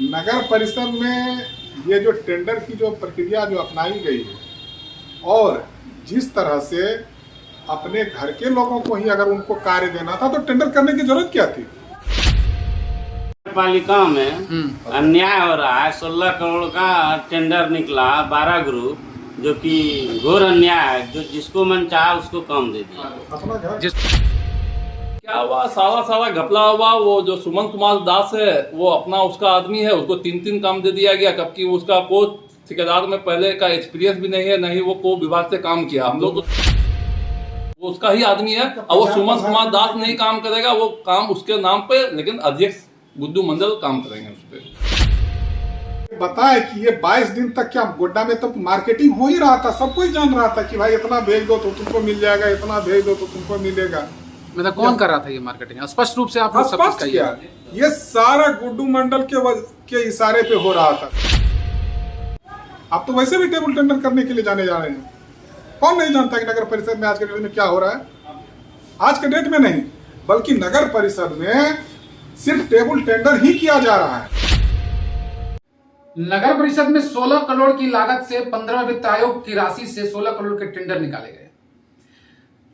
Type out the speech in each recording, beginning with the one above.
नगर परिषद में ये जो टेंडर की जो प्रक्रिया जो अपनाई गई है और जिस तरह से अपने घर के लोगों को ही अगर उनको कार्य देना था तो टेंडर करने की जरूरत क्या थी। पालिका में अन्याय हो रहा है। 16 करोड़ का टेंडर निकला, 12 ग्रुप, जो कि घोर अन्याय है। जो जिसको मन चाहा उसको काम दे दिया। अपना घर क्या हुआ, सारा घपला हुआ। वो जो सुमन कुमार दास है वो अपना उसका आदमी है, उसको 3 काम दे दिया गया। कब की उसका कोई ठेकेदार में पहले का एक्सपीरियंस भी नहीं है, नहीं वो को विभाग से काम किया। हम लोग वो उसका ही आदमी है और वो सुमन कुमार दास नहीं काम करेगा, वो काम उसके नाम पे, लेकिन अध्यक्ष गुड्डू मंडल काम करेंगे उस पर। बताए कि ये 22 दिन तक क्या गोड्डा में तो मार्केटिंग हो ही रहा था, सब कोई जान रहा था कि भाई इतना भेज दो तो तुमको मिल जाएगा, इतना भेज दो तो तुमको मिलेगा। मतलब कौन कर रहा था ये मार्केटिंग? स्पष्ट रूप से आप लोग सब कुछ किया, ये सारा गुड्डू मंडल के इशारे पे हो रहा था। आप तो वैसे भी टेबल टेंडर करने के लिए जाने जा रहे हैं। कौन नहीं जानता कि नगर परिषद में आज के डेट में क्या हो रहा है। आज के डेट में नहीं बल्कि नगर परिषद में सिर्फ टेबल टेंडर ही किया जा रहा है। नगर परिषद में 16 करोड़ की लागत से 15 वित्त आयोग की राशि से 16 करोड़ के टेंडर निकाले गए।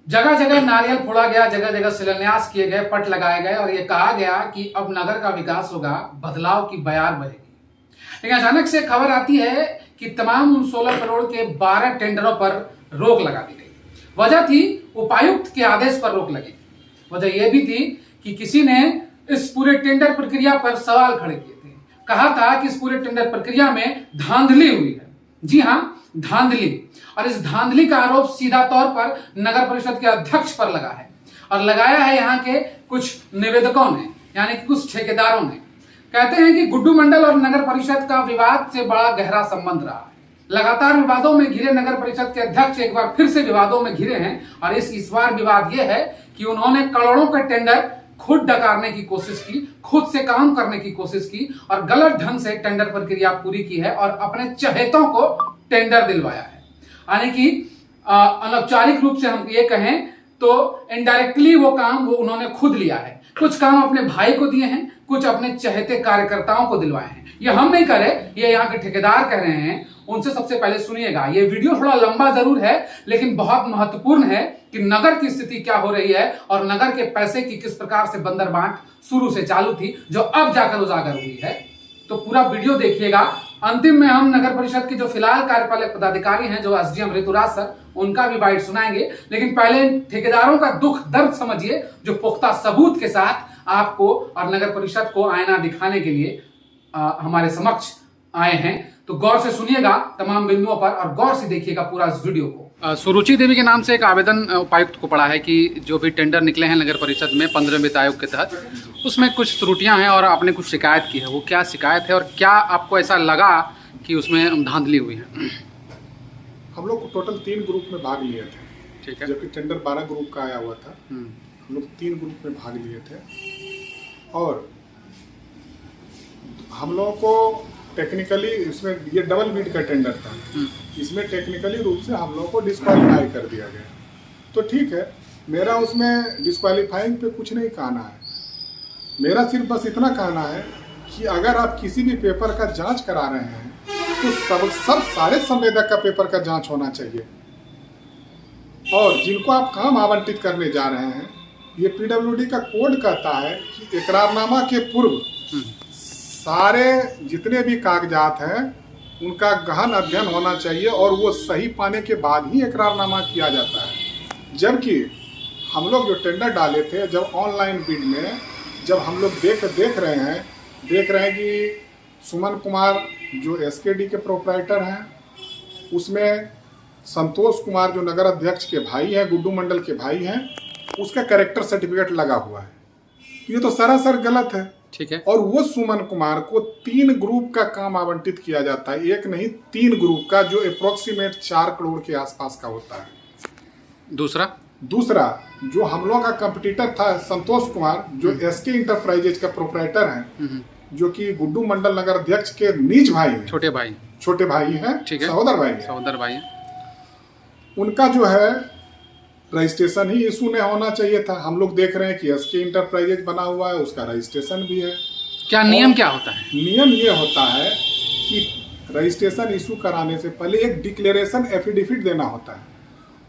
जगह जगह नारियल फोड़ा गया, जगह जगह शिलान्यास किए गए, पट लगाए गए और यह कहा गया कि अब नगर का विकास होगा, बदलाव की बयार बहेगी। लेकिन अचानक से खबर आती है कि तमाम उन 16 करोड़ के 12 टेंडरों पर रोक लगा दी गई। वजह थी उपायुक्त के आदेश पर रोक लगी। वजह यह भी थी कि किसी ने इस पूरे टेंडर प्रक्रिया पर सवाल खड़े किए थे। कहा था कि इस पूरे टेंडर प्रक्रिया में धांधली हुई है। जी हां, धांधली। और इस धांधली का आरोप सीधा तौर पर नगर परिषद के अध्यक्ष पर लगा है और लगाया है यहां के कुछ निवेदकों ने, यानी कि कुछ ठेकेदारों ने। कहते हैं कि गुड्डू मंडल और नगर परिषद का विवाद से बड़ा गहरा संबंध रहा है। लगातार विवादों में घिरे नगर परिषद के अध्यक्ष एक बार फिर से विवादों में घिरे हैं और इस बार विवाद यह है कि उन्होंने करोड़ों का टेंडर खुद डकारने की कोशिश की, खुद से काम करने की कोशिश की और गलत ढंग से टेंडर प्रक्रिया पूरी की है और अपने चहेतों को टेंडर दिलवाया है। यानी कि अनौपचारिक रूप से हम ये कहें तो इनडायरेक्टली वो काम वो उन्होंने खुद लिया है। कुछ काम अपने भाई को दिए हैं, कुछ अपने चहेते कार्यकर्ताओं को दिलवाए हैं। ये हम नहीं करे, ये यहाँ के ठेकेदार कह रहे हैं। उनसे सबसे पहले सुनिएगा। ये वीडियो थोड़ा लंबा जरूर है लेकिन बहुत महत्वपूर्ण है कि नगर की स्थिति क्या हो रही है और नगर के पैसे की किस प्रकार से बंदरबांट शुरू से चालू थी जो अब जाकर उजागर हुई है। तो पूरा वीडियो देखिएगा। अंतिम में हम नगर परिषद के जो फिलहाल कार्यपालक पदाधिकारी हैं, जो एसडीएम ऋतुराज सर, उनका भी बाइट सुनाएंगे। लेकिन पहले ठेकेदारों का दुख दर्द समझिए जो पुख्ता सबूत के साथ आपको और नगर परिषद को आईना दिखाने के लिए हमारे समक्ष आए हैं। तो गौर से सुनिएगा तमाम बिंदुओं पर और गौर से देखिएगा पूरा इस वीडियो को। सुरुचि देवी के नाम से एक आवेदन उपायुक्त को पड़ा है कि जो भी टेंडर निकले हैं नगर परिषद में 15 वित्त आयोग के तहत, उसमें कुछ त्रुटियां हैं और आपने कुछ शिकायत की है। वो क्या शिकायत है और क्या आपको ऐसा लगा कि उसमें धांधली हुई है? हम लोग टोटल 3 ग्रुप में भाग लिए थे। ठीक है। जबकि टेंडर 12 ग्रुप का आया हुआ था। हम लोग 3 ग्रुप में भाग लिए थे और हम लोगों को टेक्निकली इसमें ये डबल बिड का टेंडर था। इसमें टेक्निकली रूप से हम लोगों को डिस्क्वालीफाई कर दिया गया। तो ठीक है, मेरा उसमें डिस्क्वालीफाइंग पे कुछ नहीं कहना है। मेरा सिर्फ बस इतना कहना है कि अगर आप किसी भी पेपर का जांच करा रहे हैं तो सब सारे संवेदक का पेपर का जांच होना चाहिए। और जिनको आप काम आवंटित करने जा रहे हैं, ये पीडब्ल्यूडी का कोड कहता है कि इकरारनामा के पूर्व सारे जितने भी कागजात हैं उनका गहन अध्ययन होना चाहिए और वो सही पाने के बाद ही इकरारनामा किया जाता है। जबकि हम लोग जो टेंडर डाले थे, जब ऑनलाइन बिड में जब हम लोग देख रहे हैं कि सुमन कुमार जो एसकेडी के प्रोप्राइटर हैं, उसमें संतोष कुमार जो नगर अध्यक्ष के भाई हैं, गुड्डू मंडल के भाई हैं, उसका कैरेक्टर सर्टिफिकेट लगा हुआ है। ये तो सरासर गलत है। ठीक है। और वो सुमन कुमार को 3 ग्रुप का काम आवंटित किया जाता है, एक नहीं 3 ग्रुप का, जो अप्रोक्सीमेट 4 करोड़ के आसपास का होता है। दूसरा जो हम लोगों का कंपटीटर था संतोष कुमार, जो एसके इंटरप्राइजेज का प्रोप्राइटर हैं, जो कि गुड्डू मंडल नगर अध्यक्ष के निज भाई हैं, छोटे भाई हैं, सहोदर भाई हैं। उनका जो है रजिस्ट्रेशन ही इशू नहीं होना चाहिए था। हम लोग देख रहे हैं कि एसके इंटरप्राइजेज बना हुआ है, उसका रजिस्ट्रेशन भी है। क्या नियम क्या होता है? नियम ये होता है कि रजिस्ट्रेशन इशू कराने से पहले एक डिक्लेरेशन एफिडेविट देना होता है।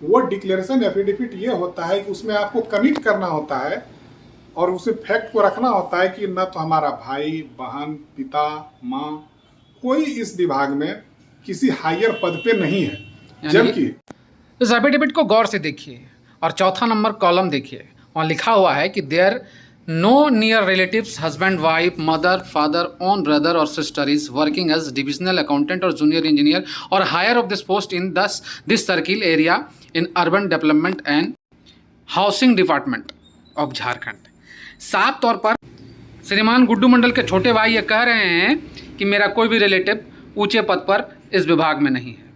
वो डिक्लेरेशन एफिडेविट ये होता है कि उसमें आपको कमिट करना होता है और उसे फैक्ट को रखना होता है कि न तो हमारा भाई, बहन, पिता, माँ कोई इस विभाग में किसी हायर पद पे नहीं है। जबकि इस एफिडेविट को गौर से देखिए और चौथा नंबर कॉलम देखिए, वहाँ लिखा हुआ है कि there no near relatives, husband, wife, mother, father, own brother और sister is working as divisional accountant और जूनियर इंजीनियर और hire of this post in this circle area in urban development and housing department of Jharkhand. साफ तौर पर श्रीमान गुड्डू मंडल के छोटे भाई ये कह रहे हैं कि मेरा कोई भी रिलेटिव ऊंचे पद पर इस विभाग में नहीं है।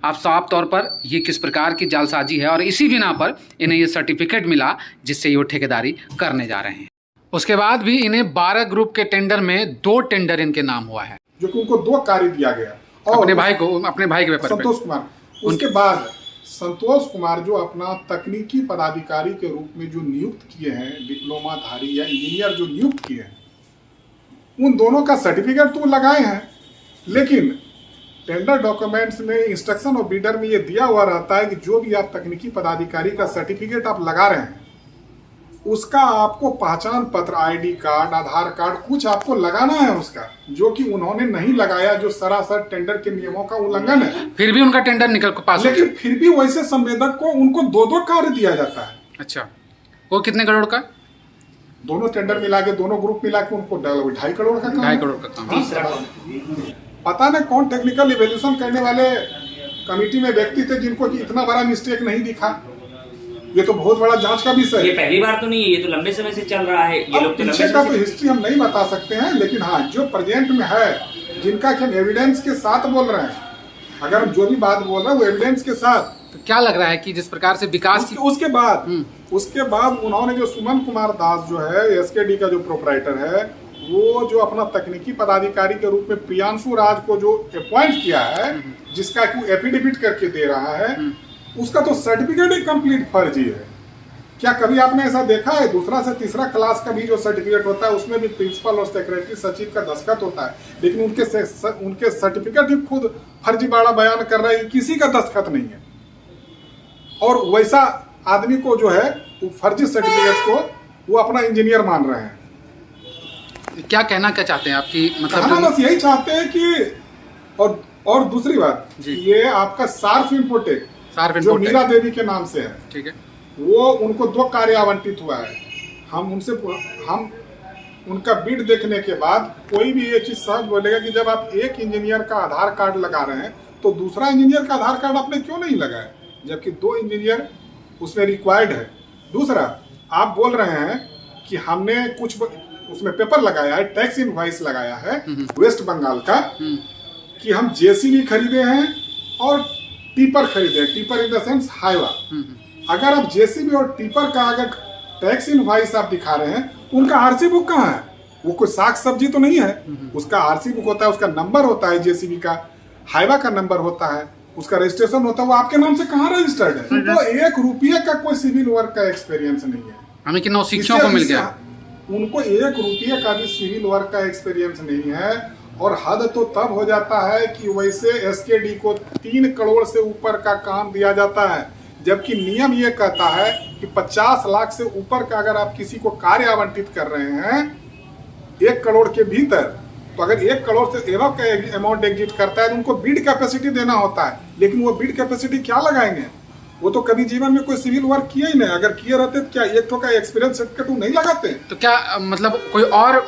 आप साफ तौर पर ये किस प्रकार की जालसाजी है और इसी बिना पर इन्हें ये सर्टिफिकेट मिला जिससे ये ठेकेदारी करने जा रहे हैं। उसके बाद भी इन्हें 12 ग्रुप के टेंडर में 2 टेंडर इनके नाम हुआ है, जो कि उनको 2 कार्य दिया गया और अपने भाई के पेपर पे। संतोष कुमार। उसके बाद संतोष कुमार जो अपना तकनीकी पदाधिकारी के रूप में जो नियुक्त किए हैं, डिप्लोमाधारी या इंजीनियर जो नियुक्त किए हैं, उन दोनों का सर्टिफिकेट तो लगाए हैं, लेकिन टेंडर डॉक्यूमेंट्स में इंस्ट्रक्शन और बीडर में ये दिया हुआ रहता है कि जो भी आप तकनीकी पदाधिकारी का सर्टिफिकेट आप लगा रहे हैं उसका आपको पहचान पत्र, आईडी कार्ड, आधार कार्ड कुछ आपको लगाना है उसका, जो कि उन्होंने नहीं लगाया, जो सरासर टेंडर के नियमों का उल्लंघन है। फिर भी उनका टेंडर निकल को पास, लेकिन फिर भी वैसे संवेदक को उनको 2-2 कार्य दिया जाता है। अच्छा, वो कितने करोड़ का? दोनों टेंडर मिला के, दोनों ग्रुप मिला के उनको 2.5 करोड़ का काम। 2.5 करोड़ का काम। पता नहीं कौन टेक्निकल इवैल्यूएशन करने वाले कमेटी में व्यक्ति थे जिनको कि इतना बड़ा मिस्टेक नहीं दिखा। ये तो बहुत बड़ा जांच का विषय है। ये पहली बार तो नहीं है, ये तो लंबे समय से चल रहा है। ये लोग तो पीछे का तो हिस्ट्री हम नहीं बता सकते हैं, लेकिन हाँ जो प्रेजेंट में है, जिनका कि हम एविडेंस के साथ बोल रहे हैं, अगर हम जो भी बात बोल रहे हैं वो एविडेंस के साथ। तो क्या लग रहा है कि जिस प्रकार से विकास की उसके बाद उन्होंने जो सुमन कुमार दास जो है एसकेडी का जो प्रोपराइटर है, वो जो अपना तकनीकी पदाधिकारी के रूप में प्रियांशु राज को जो अपॉइंट किया है, जिसका कि एफिडेविट करके दे रहा है, उसका तो सर्टिफिकेट ही कंप्लीट फर्जी है। क्या कभी आपने ऐसा देखा है? दूसरा से तीसरा क्लास का भी जो सर्टिफिकेट होता है उसमें भी प्रिंसिपल और सेक्रेटरी सचिव का दस्तखत होता है, लेकिन उनके सर्टिफिकेट ही खुद फर्जीवाड़ा बयान कर रहे हैं, किसी का दस्तखत नहीं है। और वैसा आदमी को जो है वो फर्जी सर्टिफिकेट को वो अपना इंजीनियर मान रहे हैं। क्या कहना क्या चाहते हैं आपकी मतलब बस यही चाहते हैं कि और दूसरी बात, ये आपका सार्फ इंपोटेक जो मीरा देवी के नाम से है, ठीक है, वो उनको 2 कार्य आवंटित हुआ है। हम उनका बिड देखने के बाद कोई भी ये चीज सहज बोलेगा कि जब आप एक इंजीनियर का आधार कार्ड लगा रहे हैं तो दूसरा इंजीनियर का आधार कार्ड आपने क्यों नहीं लगाया, जबकि 2 इंजीनियर उसमें रिक्वायर्ड है। दूसरा, आप बोल रहे हैं कि हमने कुछ उसमें पेपर लगाया है, टैक्स इनवॉइस लगाया है वेस्ट बंगाल का, कि हम जेसीबी खरीदे हैं और टिपर खरीदे हैं, tipper in the sense Hyva. अगर आप जेसीबी और टिपर का अगर टैक्स इनवॉइस आप दिखा रहे हैं, उनका आरसी बुक कहाँ है? वो कोई साग सब्जी तो नहीं है, उसका आरसी बुक होता है, उसका नंबर होता है, जेसीबी का हाईवा का नंबर होता है, उसका रजिस्ट्रेशन होता है, वो आपके नाम से कहाँ रजिस्टर्ड है? तो 1 रुपये का कोई सिविल वर्क का एक्सपीरियंस नहीं है। हमें कि नौसिखियों को मिल गया, उनको 1 रुपये का भी सिविल वर्क का एक्सपीरियंस नहीं है। और हद तो तब हो जाता है कि वैसे एसकेडी को 3 करोड़ से ऊपर का काम दिया जाता है, जबकि नियम ये कहता है कि 50 लाख से ऊपर का अगर आप किसी को कार्य आवंटित कर रहे हैं 1 करोड़ के भीतर, तो अगर 1 करोड़ से एवं का अमाउंट एग्जिट करता है तो उनको बिड कैपेसिटी देना होता है। लेकिन वो बिड कैपेसिटी क्या लगाएंगे? वो तो कभी जीवन में कोई सिविल वर्क किया ही नहीं। अगर किए रहते तो क्या 1 का एक्सपीरियंस सर्टिफिकेट वो नहीं लगाते? तो क्या मतलब कोई और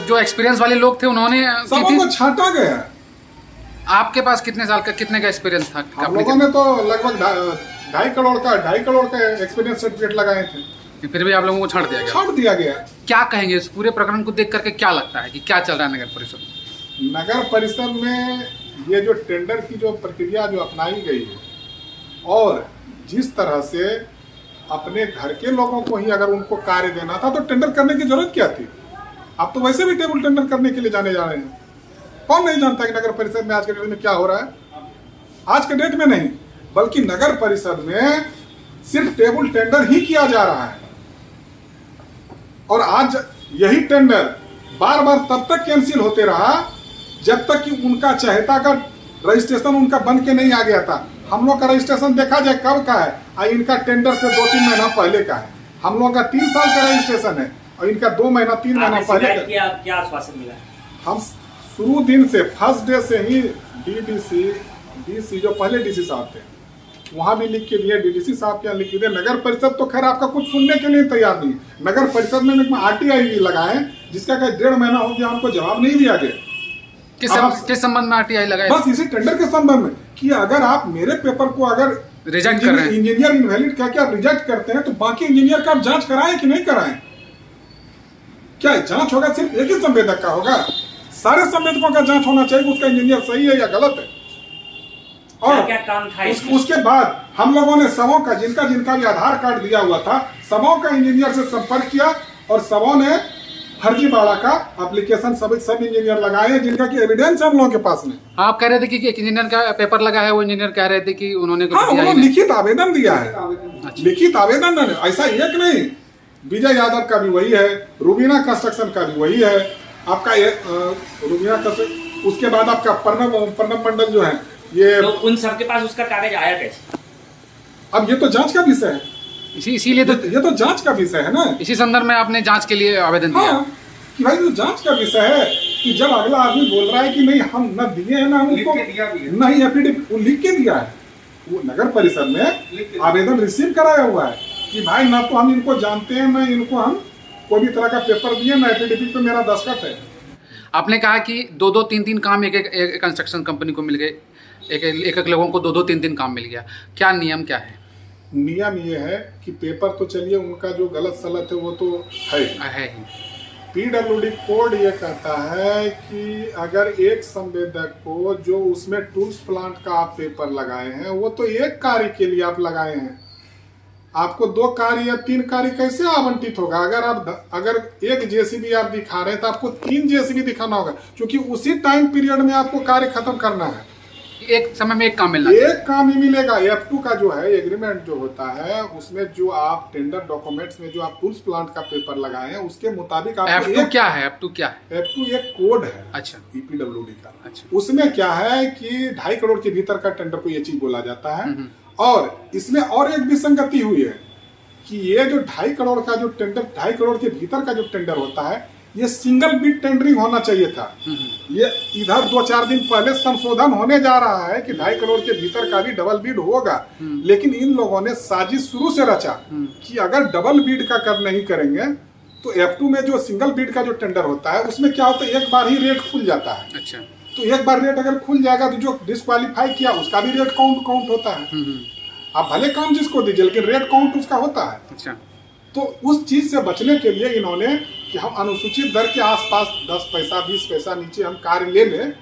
जो एक्सपीरियंस वाले लोग थे उन्होंने सबको छांटा गया। आपके पास कितने साल का, कितने का एक्सपीरियंस था? हम लोगों ने तो लगभग 2.5 करोड़ का एक्सपीरियंस सर्टिफिकेट लगाए थे, फिर भी आप लोगों को छाड़ दिया गया। क्या कहेंगे इस पूरे प्रकरण को देख करके? क्या लगता है कि क्या चल रहा है नगर परिषद में? नगर परिषद में ये जो टेंडर की जो प्रक्रिया जो अपनाई गई है, और जिस तरह से अपने घर के लोगों को ही अगर उनको कार्य देना था तो टेंडर करने की जरूरत क्या थी? आप तो वैसे भी टेबल टेंडर करने के लिए जाने जा रहे हैं। कौन नहीं जानता कि नगर परिषद में आज के डेट में क्या हो रहा है? आज के डेट में नहीं, बल्कि नगर परिषद में सिर्फ टेबल टेंडर ही किया जा रहा है। और आज यही टेंडर बार बार तब तक कैंसिल होते रहा जब तक कि उनका चहेता का रजिस्ट्रेशन उनका बन के नहीं आ गया था। हम लोग का रजिस्ट्रेशन देखा जाए कब का है, और इनका टेंडर से 2-3 महीना पहले का है। हम लोग का 3 साल का रजिस्ट्रेशन है और इनका 2 महीना 3 महीना पहले का। क्या आश्वासन मिला? हम शुरू दिन से फर्स्ट डे से ही डीसी जो पहले डीसी साहब थे वहां भी लिख के दिए, डीडीसी साहब के यहाँ लिख के दिए। नगर परिषद तो खैर आपका कुछ सुनने के लिए तैयार नहीं। नगर परिषद में आरटीआई भी लगाए जिसका 1.5 महीना हो गया, हमको जवाब नहीं दिया गया। किस संबंध में आरटीआई लगाए? बस इसी टेंडर के संबंध में कि अगर आप मेरे पेपर को अगर रिजेक्ट कर रहे हैं, इंजीनियर इनवैलिड कह के आप रिजेक्ट करते हैं तो बाकी इंजीनियर का आप जांच कराएं कि नहीं कराएं? क्या जांच होगा सिर्फ एक ही संवेदक का होगा? सारे संवेदकों का जांच होना चाहिए उसका इंजीनियर सही है या गलत है। और क्या काम था उसके बाद हम लोगों ने सबों का जिनका भी आधार कार्ड दिया हुआ था सबों का इंजीनियर से संपर्क किया और सबों ने फर्जीवाड़ा का एप्लीकेशन सब इंजीनियर लगाए हैं जिनका की एविडेंस हम लोगों के पास में। आप कह रहे थे कि एक इंजीनियर का पेपर लगा है, वो इंजीनियर कह रहे थे कि उन्होंने लिखित आवेदन दिया है। लिखित आवेदन ऐसा एक नहीं, विजय यादव का भी वही है, रूबीना कंस्ट्रक्शन का भी वही है, आपका रूबीना कंस्ट्रक्शन, उसके बाद आपका प्रणब मंडल जो है ये, तो उन सबके पास उसका कागज आया कैसे? अब ये तो जांच का विषय है, इसीलिए तो ये तो जांच का विषय है ना। इसी संदर्भ में आपने जांच के लिए आवेदन दिया। हाँ, कि भाई तो जांच का विषय है कि जब अगला आदमी बोल रहा है कि नहीं हम न दिए हैं ना हम उसको नहीं एफिडेविट वो लिख के दिया है, वो नगर परिषद में आवेदन रिसीव कराया हुआ है कि भाई ना तो हम इनको जानते हैं ना इनको हम कोई भी तरह का पेपर दिए ना एफिडेविट पे मेरा दस्तखत है। आपने कहा कि 2-2, 3-3 काम एक कंस्ट्रक्शन कंपनी को मिल गए, एक लोगों को 2-2, 3-3 काम मिल गया। क्या नियम क्या है? नियम ये है कि पेपर तो चलिए उनका जो गलत सलत है वो तो है ही। पीडब्ल्यूडी कोड ये कहता है कि अगर एक संवेदक को जो उसमें टूल्स प्लांट का आप पेपर लगाए हैं वो तो एक कार्य के लिए आप लगाए हैं, आपको 2 कार्य या 3 कार्य कैसे आवंटित होगा? अगर एक जेसीबी आप दिखा रहे हैं तो आपको 3 जेसीबी दिखाना होगा क्योंकि उसी टाइम पीरियड में आपको कार्य खत्म करना है। एक समय में एक काम मिलना, एक काम ही मिलेगा। F2 का जो है एग्रीमेंट जो होता है उसमें जो आप टेंडर डॉक्यूमेंट्स में जो आप टूल्स प्लांट का पेपर लगाए हैं उसके मुताबिक आप F2 क्या है? F2 क्या है? F2 एक कोड है, अच्छा, पीडब्ल्यूडी का। अच्छा, उसमें क्या है कि 2.5 करोड़ के भीतर का टेंडर को ये चीज बोला जाता है। और इसमें और एक विसंगति हुई है कि ये जो 2.5 करोड़ का जो टेंडर, 2.5 करोड़ के भीतर का जो टेंडर होता है ये सिंगल बिड टेंडरिंग होना चाहिए था। ये इधर 2-4 दिन पहले संशोधन होने जा रहा है कि 2.5 करोड़ के भीतर का भी डबल बिड होगा, लेकिन इन लोगों ने साजिश शुरू से रचा कि अगर डबल बिड का कर नहीं करेंगे तो F2 में जो सिंगल बिड का जो टेंडर होता है उसमें क्या होता है एक बार ही रेट खुल जाता है। अच्छा, तो एक बार रेट अगर खुल जाएगा तो जो डिस्क्वालीफाई किया उसका भी रेट काउंट होता है। आप भले काम जिसको दीजिए लेकिन रेट काउंट उसका होता है। अच्छा, तो उस चीज से बचने के लिए इन्होंने कि हम अनुसूचित दर के आसपास 10 पैसा 20 पैसा नीचे हम कार्य ले लें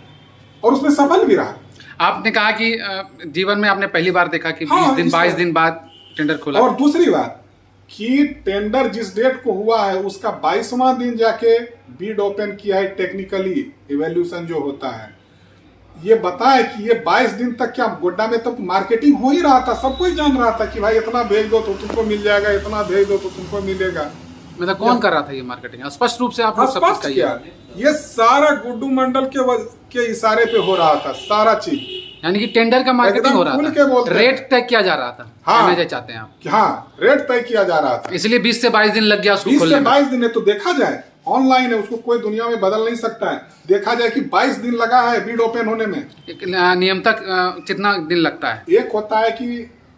और उसमें सफल भी रहा। आपने कहा कि जीवन में आपने पहली बार देखा कि 22 दिन बाद टेंडर खोला। और दूसरी बात कि टेंडर जिस डेट को हुआ है उसका 22वां दिन जाके बिड ओपन किया है, टेक्निकली इवैल्यूएशन जो होता है ये बताए कि ये 22 दिन तक क्या गोड्डा में तो मार्केटिंग हो ही रहा था, सब कोई जान रहा था कि भाई इतना भेज दो तो तुमको मिल जाएगा, इतना भेज दो तो तुमको मिलेगा। मतलब कौन कर रहा था ये मार्केटिंग? स्पष्ट रूप से आप स्पष्ट किया, ये सारा गुड्डू मंडल के इशारे पे हो रहा था सारा चीज, यानी कि टेंडर का मार्केटिंग हो रहा था, रेट तय किया जा रहा था। हाँ, चाहते हैं आप? हाँ, रेट तय किया जा रहा था, इसलिए 20 से 22 दिन लग गया उसको खोलने में। 22 दिन है तो देखा जाए ऑनलाइन है, उसको कोई दुनिया में बदल नहीं सकता है। देखा जाए कि 22 दिन लगा है बिड ओपन होने में। नियम तक कितना दिन लगता है? एक होता है कि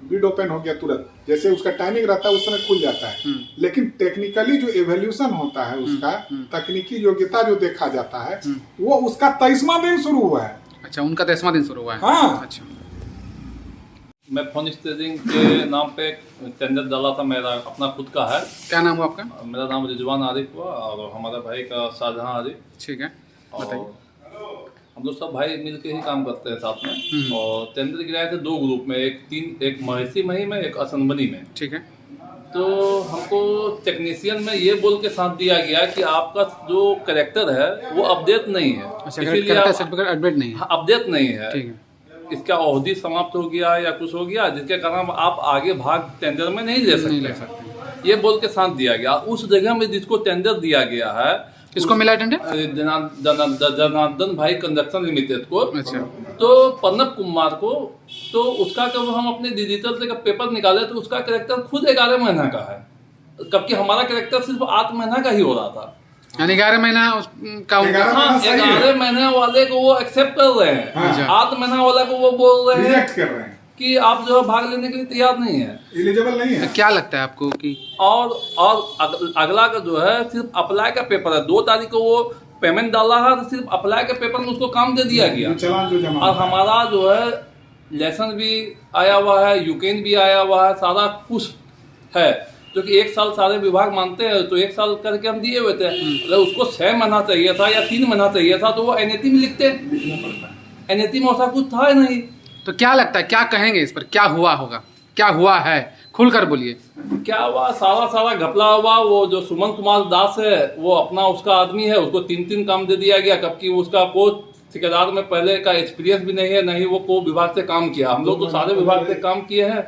बिड ओपन हो गया तुरंत, जैसे उसका टाइमिंग रहता है उस समय खुल जाता है, लेकिन टेक्निकली जो इवैल्यूएशन होता है उसका तकनीकी योग्यता जो देखा जाता है वो उसका 23वां दिन शुरू हुआ है। अच्छा, उनका 23वां दिन शुरू हुआ है। हाँ, अच्छा। मैं फोन स्टेजिंग के नाम पे टेंडर डाला था, मेरा अपना खुद का है। क्या नाम हुआ आपका? मेरा नाम रिजवान आरिफ हुआ और हमारा भाई का शाहजहां आरिफ। ठीक है, बताइए। हम लोग सब भाई मिलके ही काम करते हैं साथ में। और टेंडर गिराए थे 2 ग्रुप में, एक महसी मही में, एक असनबनी में। ठीक है, तो हमको टेक्नीशियन में ये बोल के साथ दिया गया कि आपका जो कैरेक्टर है वो अपडेट नहीं है, इसीलिए अपडेट नहीं है, इसका अवधि समाप्त हो गया या कुछ हो गया जिसके कारण आप आगे भाग टेंडर में नहीं ले सकते। ये बोल के साथ दिया गया। उस जगह में जिसको टेंडर दिया गया है किसको मिला है टेंडर? जनार्दन भाई कंस्ट्रक्शन लिमिटेड को। अच्छा। तो प्रणब कुमार को, तो उसका जब हम अपने डिजिटल से पेपर निकाले तो उसका कैरेक्टर खुद 11 महीना का है, जबकि हमारा कैरेक्टर सिर्फ 8 महीना का ही हो रहा था। यानी 11 महीना का हो गया। हाँ, 11 महीने वाले को वो एक्सेप्ट कर रहे हैं, 8 महीना वाला को वो बोल रहे हैं रिजेक्ट कर रहे हैं कि आप जो है भाग लेने के लिए तैयार नहीं है, एलिजिबल नहीं है। क्या लगता है आपको कि और अगला का जो है सिर्फ अप्लाई का पेपर है, 2 तारीख को वो पेमेंट डाला है, तो सिर्फ अप्लाई के पेपर में उसको काम दे दिया गया। चलान जो जमा और हमारा जो है लाइसेंस भी आया हुआ है, यूकेन भी आया हुआ है, सारा कुछ है, जो कि 1 साल सारे विभाग मानते हैं, तो 1 साल करके हम दिए हुए थे। अगर उसको 6 महीना चाहिए था या 3 महीना चाहिए था तो वो एनएटी में लिखते, एनएटी में ऐसा कुछ था ही नहीं। तो क्या लगता है, क्या कहेंगे इस पर, क्या हुआ होगा, क्या हुआ है, खुलकर बोलिए। क्या हुआ, सारा घपला हुआ। वो जो सुमन कुमार दास है वो अपना उसका आदमी है, उसको 3 काम दे दिया गया, जबकि उसका कोई ठेकेदार में पहले का एक्सपीरियंस भी नहीं है, नहीं वो को विभाग से काम किया। हम लोग तो सारे विभाग से काम किए हैं,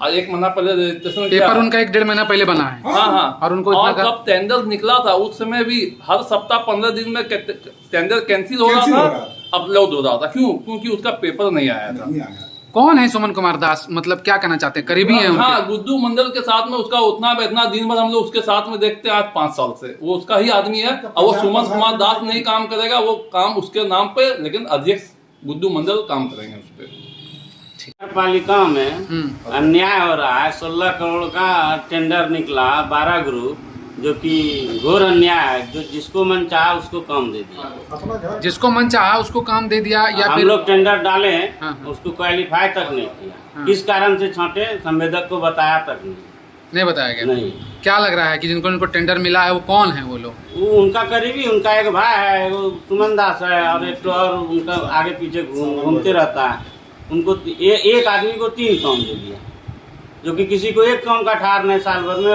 और 1 महीना पहले रजिस्ट्रेशन किया। पेपर उनका 1-1.5 महीना पहले बना है। हाँ। और उनको और इतना जब टेंडर निकला था उस समय भी हर सप्ताह 15 दिन में टेंडर कैंसिल हो रहा था, अपलोड हो रहा था। क्यों? क्योंकि उसका पेपर नहीं आया था। कौन है सुमन कुमार दास, मतलब क्या कहना चाहते हैं, करीबी है उनके? हाँ, गुड्डू मंडल के साथ में उसका उतना बैठना, दिन भर हम लोग उसके साथ में देखते हैं आज 5 साल से, वो उसका ही आदमी है। और वो सुमन कुमार दास नहीं काम करेगा, वो काम उसके नाम पे, लेकिन अध्यक्ष गुड्डू मंडल काम करेंगे उस पर। नगर पालिका में अन्याय हो रहा है। 16 करोड़ का टेंडर निकला, 12 ग्रुप, जो कि घोर अन्याय है। जो जिसको मन चाहा उसको काम दे दिया, जिसको मन चाहा उसको काम दे दिया, या हम फिर लोग टेंडर डाले हैं, हाँ। उसको क्वालिफाई तक नहीं किया। किस कारण से छांटे, संवेदक को बताया तक नहीं बताया गया। नहीं। क्या लग रहा है कि जिनको टेंडर मिला है वो कौन है वो लोग? वो उनका करीबी, उनका एक भाई है, वो सुमन दास है, और एक तो और उनका आगे पीछे घूमते रहता है। उनको एक आदमी को 3 काम दे दिया, जो कि किसी को 1 काम का ठार नहीं, साल भर में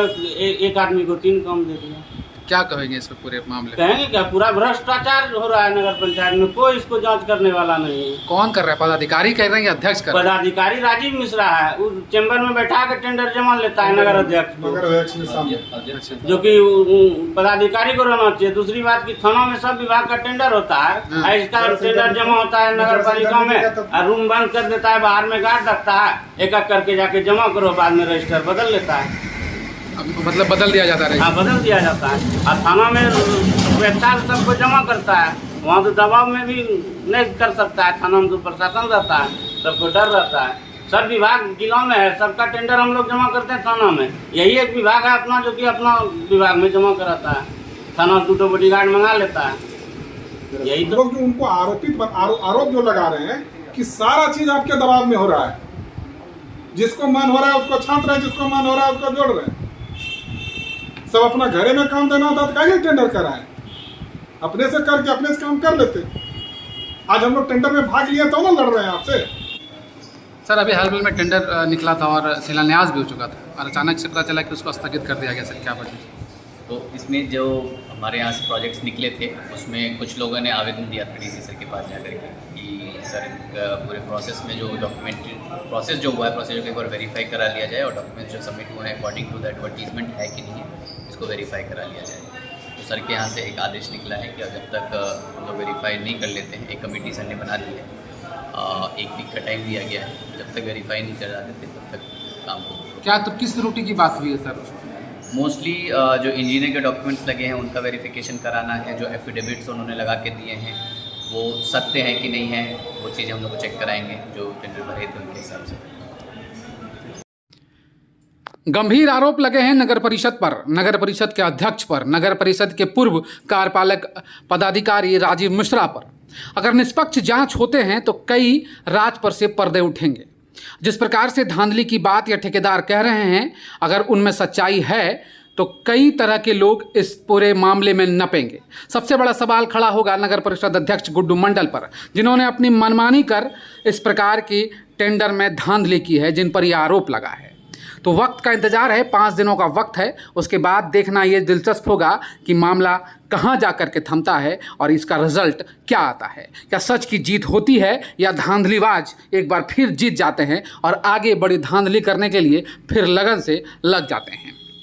एक आदमी को 3 काम दे दिया। क्या कहेंगे इस पे पूरे मामले में? कहेंगे क्या, पूरा भ्रष्टाचार हो रहा है नगर पंचायत में, कोई इसको जांच करने वाला नहीं है। कौन कर रहा है, पदाधिकारी कर रहे हैं या अध्यक्ष कर रहे हैं? पदाधिकारी राजीव मिश्रा है, उस चैम्बर में बैठा के टेंडर जमा लेता है नगर अध्यक्ष को, नगर अध्यक्ष में शामिल। जो कि पदाधिकारी को रहना चाहिए। दूसरी बात की थाना में सब विभाग का टेंडर होता है, और इसका टेंडर जमा होता है नगर पालिका में, और रूम बंद कर देता है, बाहर में गार्ड रखता है, एक करके जाके जमा करो, बाद में रजिस्टर बदल लेता है। मतलब बदल दिया जाता है? हाँ, बदल दिया जाता है। और थाना में स्वेच्छा से सबको जमा करता है, वहाँ तो दबाव में भी नहीं कर सकता है। थाना में तो प्रशासन रहता है, सबको डर रहता है। सब विभाग जिला में है, सबका टेंडर हम लोग जमा करते हैं थाना में। यही एक विभाग है अपना, जो कि अपना विभाग में जमा कराता है। थाना 2 बॉडीगार्ड मंगा लेता है। यही तो लोग जो उनको आरोप जो लगा रहे हैं कि सारा चीज आपके दबाव में हो रहा है, जिसको मन हो रहा है उसको छांट रहे हैं, जिसको मन हो रहा है उसको जोड़ रहे हैं। सब अपना घरे में काम देना होता तो क्या टेंडर कराए, अपने से करके अपने से काम कर लेते। आज हम लोग टेंडर में भाग लिए तो ना लड़ रहे हैं आपसे। सर, अभी हाल में टेंडर निकला था और शिलान्यास भी हो चुका था, और अचानक से पता चला कि उसको स्थगित कर दिया गया। सर, क्या बात है? तो इसमें जो हमारे यहाँ से प्रोजेक्ट्स निकले थे उसमें कुछ लोगों ने आवेदन दिया था डीसी सर के पास जाकर के कि सर पूरे प्रोसेस में जो प्रोसेस जो हुआ है, प्रोसेस को एक बार वेरीफाई करा लिया जाए, और डॉक्यूमेंट्स जो सबमिट हुए हैं अकॉर्डिंग टू द एडवर्टीजमेंट है कि नहीं है, इसको वेरीफाई करा लिया जाए। तो सर के यहाँ से एक आदेश निकला है कि जब तक हम लोग वेरीफाई नहीं कर लेते हैं, एक कमेटी सर ने बना दी है, 1 वीक का टाइम दिया गया है, जब तक वेरीफाई नहीं करा देते तब तक काम को। क्या तो किस त्रुटि की बात हुई है सर? मोस्टली जो इंजीनियर के डॉक्यूमेंट्स लगे हैं उनका वेरिफिकेशन कराना है, जो एफिडेविट्स उन्होंने लगा के दिए हैं वो सत्य हैं कि नहीं है, वो चीज़ें हम लोग को चेक कराएंगे जो टेंडर भरे थे उनके हिसाब से। गंभीर आरोप लगे हैं नगर परिषद पर, नगर परिषद के अध्यक्ष पर, नगर परिषद के पूर्व कार्यपालक पदाधिकारी राजीव मिश्रा पर। अगर निष्पक्ष जांच होते हैं तो कई राज पर से पर्दे उठेंगे। जिस प्रकार से धांधली की बात या ठेकेदार कह रहे हैं, अगर उनमें सच्चाई है तो कई तरह के लोग इस पूरे मामले में नपेंगे। सबसे बड़ा सवाल खड़ा होगा नगर परिषद अध्यक्ष गुड्डू मंडल पर, जिन्होंने अपनी मनमानी कर इस प्रकार की टेंडर में धांधली की है, जिन पर यह आरोप लगा है। तो वक्त का इंतजार है, 5 दिनों का वक्त है। उसके बाद देखना ये दिलचस्प होगा कि मामला कहाँ जा कर के थमता है और इसका रिजल्ट क्या आता है। क्या सच की जीत होती है या धांधलीबाज एक बार फिर जीत जाते हैं और आगे बड़ी धांधली करने के लिए फिर लगन से लग जाते हैं।